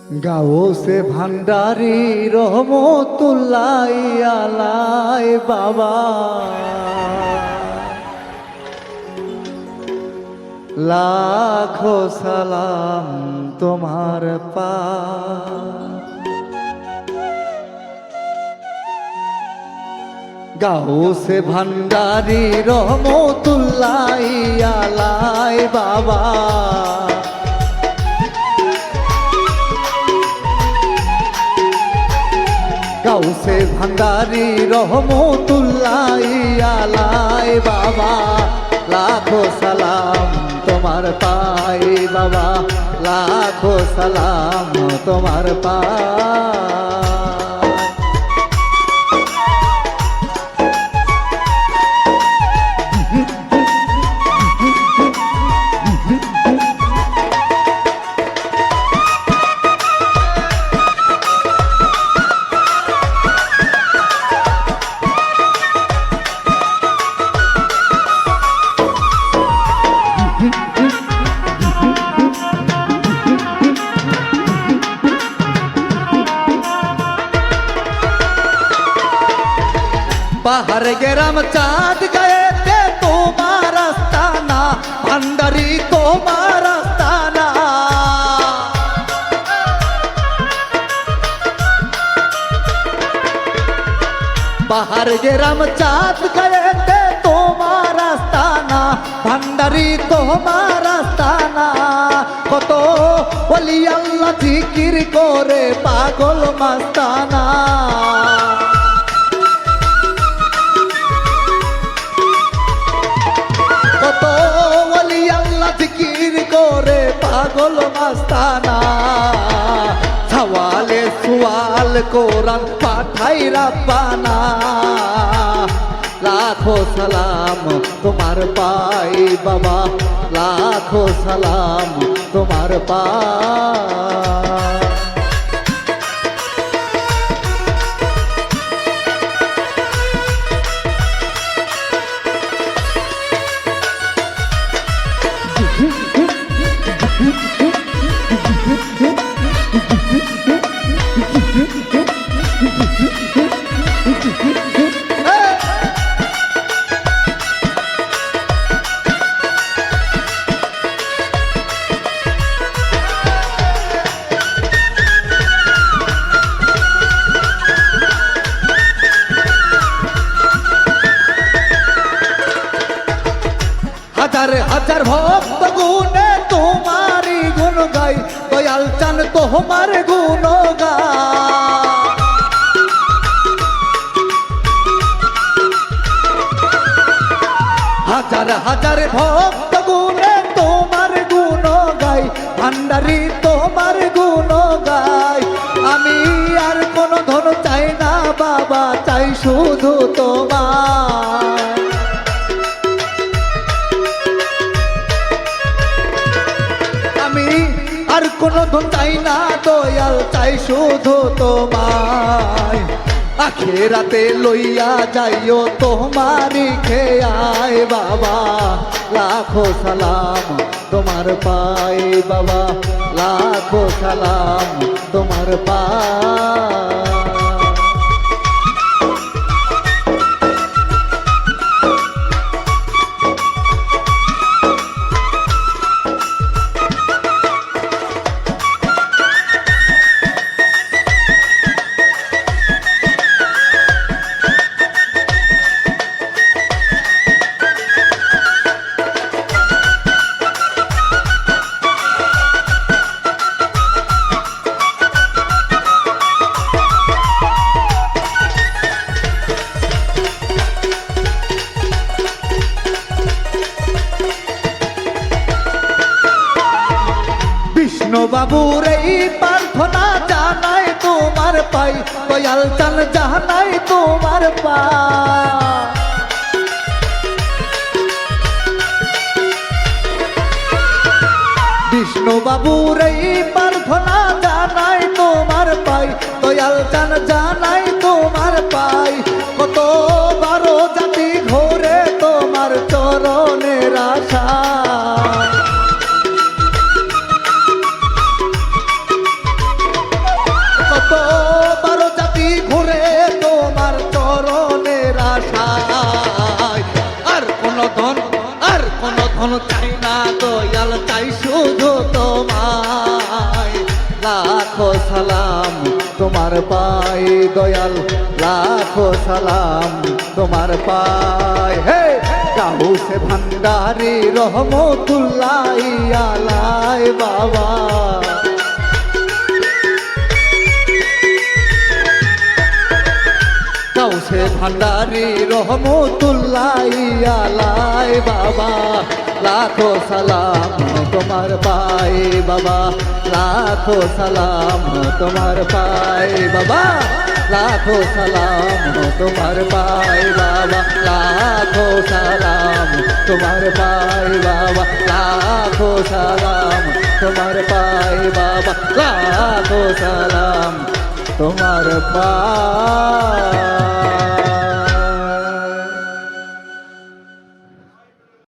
গাউসে ভান্ডারি রহমতুল্লাহ আলাই বাবা, লাখো সালাম তোমার পা। গাউসে ভান্ডারি রহমতুল্লাহ আলাই বাবা, গাউসে ভান্ডারি রহমতুল্লাহ আলাই বাবা, লাখো সালাম তোমার পাই বাবা, লাখো সালাম তোমার পাই। পাহাড় গেরাম চাঁদ গায়েতে তোমার আস্তানা, ভান্ডারি তোমার আস্তানা। পাহাড় গেরাম চাঁদ গায়েতে তোমার আস্তানা, ভান্ডারি তোমার আস্তানা। কত ওলি আল্লাহ জিকির করে পাগল মাস্তানা, কত ওলি আল্লাহ জিকির করে পাগল মাস্তানা। সওয়ালে সুয়াল কোরআন পাঠাই রাব্বানা, লাখো সালাম তোমার পাই বাবা, লাখো সালাম তোমার পাই। হাজার হাজার ভক্ত গুণে তোমারি গুণ গাই, দয়াল চান তোমার গুণ গাই। হাজার হাজার ভক্ত গুণে তোমার গুণ গাই, ভান্ডারি তোমার গুণ গাই। আমি আর কোন ধন চাই না বাবা, চাই শুধু তোমার। আর কোনো ধন চাই না দয়াল, চাই শুধু তোমায়। আখেরাতে লইয়া যাইও তোমারি খেয়ায় বাবা, লাখো সালাম তোমার পাই বাবা, লাখো সালাম তোমার পাই। বাবুর এই প্রার্থনা জানাই তোমার পাই, দয়াল চান জানাই তোমার পাই। বিষ্ণু বাবুর এই প্রার্থনা জানাই তোমার পাই, দয়াল চান জানাই তোমার পাই। কত বারো জাতি ঘোরে তোমার চরণের আশা, সালাম তোমার পাই দয়াল, লাখো সালাম তোমার পাই। হে গাউসে ভান্ডারি রহমতুল্লাহ আলাই বাবা, গাউসে ভান্ডারি রহমতুল্লাহ আলাই বাবা, লাখো সালাম তোমার পাই বাবা, লাখো সালাম তোমার পাই বাবা, লাখো সালাম তোমার পাই বাবা, লাখো সালাম তোমার পাই বাবা, লাখো সালাম তোমার পাই বাবা, লাখো সালাম তোমার পাই।